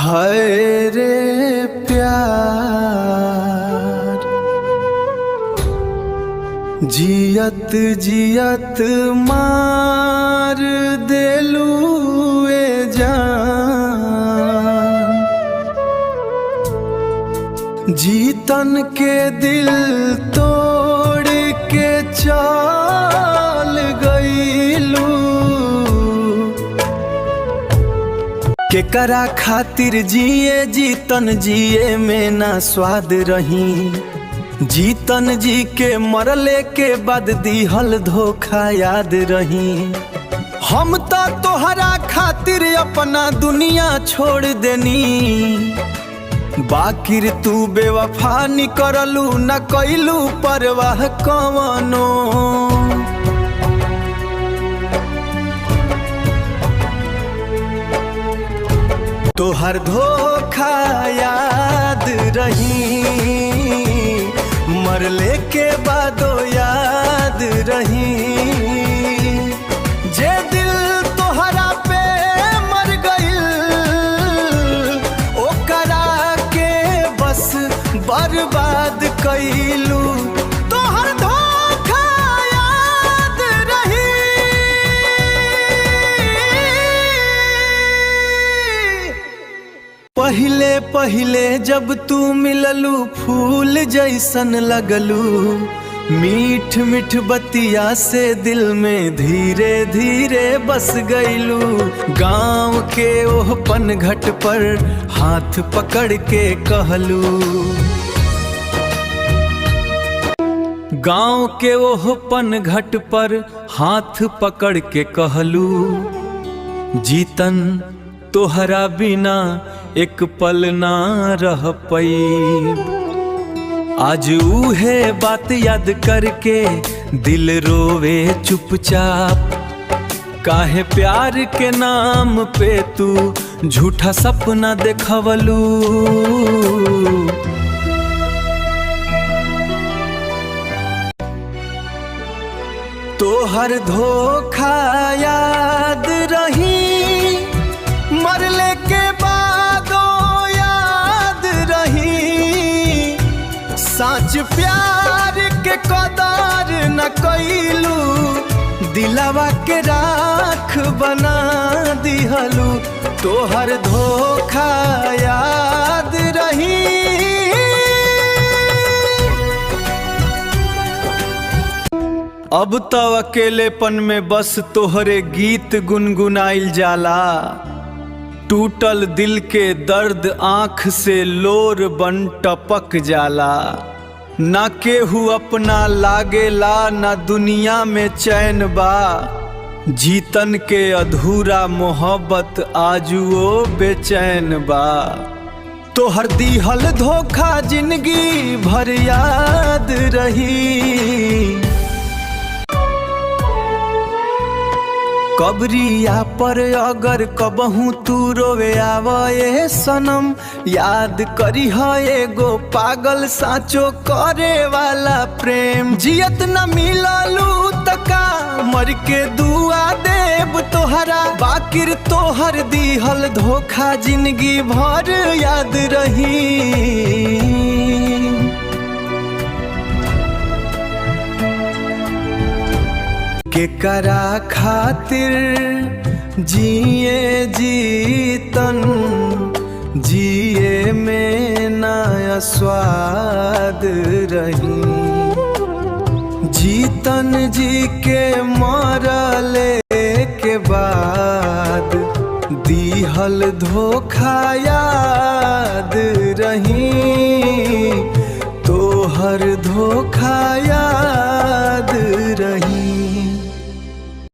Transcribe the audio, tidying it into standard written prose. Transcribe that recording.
हाय रे प्यार जियत जियत मार देलू ए जान। जीतन के दिल तोड़ के चल गईलू। केकरा खातिर जिए जीतन जिए में ना स्वाद रही। जीतन जी के मरले के बाद दिहल धोखा याद रही। हम तो तोहरा खातिर अपना दुनिया छोड़ देनी। बाकिर तू बेवफा निकलू न कैलू परवाह कवनो। तोहर धोखा याद रही। मरले के बादो याद रही। जे दिल तोहरा पे मर गइल ओकरा के बस बर्बाद कइलू। तोहर धोखा याद रही। पहिले पहिले जब तू मिललू फूल जैसन लगलू। मीठ मीठ बतिया से दिल में धीरे धीरे बस गईलू। गाँव के ओह पनघट पर हाथ पकड़ के कहलू। गाँव के ओह पनघट पर हाथ पकड़ के कहलू। जीतन तोहरा बिना एक पल ना रह पाई। आज उहे बात याद करके दिल रोवे चुपचाप। काहे प्यार के नाम पे तू झूठा सपना देखवलू। तोहर धोखा याद रही। मरले के बादो याद रही। सच प्यार के कदर न कइलू। दिलवा के राख बना दिहलू। तोहर धोखा याद रही। अब तो अकेलेपन में बस तोहरे गीत गुनगुनाइल जाला। टूटल दिल के दर्द आँख से लोर बन टपक जाला। ना केहू अपना लागेला ना दुनिया में चैन बा। जीतन के अधूरा मोहब्बत आजुओ बेचैन बा। तोहर दिहल धोखा जिंदगी भर याद रही। कबरिया पर अगर कबहू तू रोवे आवे सनम। याद करी है एगो पागल साचो करे वाला प्रेम। जियत न मिललू तका मर के दुआ देव तोहरा। बाकिर तोहर दिहल धोखा जिंदगी भर याद रही। केकरा खातिर जिए जीतन जिए में नया स्वाद रही। जीतन जी के मरले के बाद दिहल धोखा याद रही। तोहर धोखा याद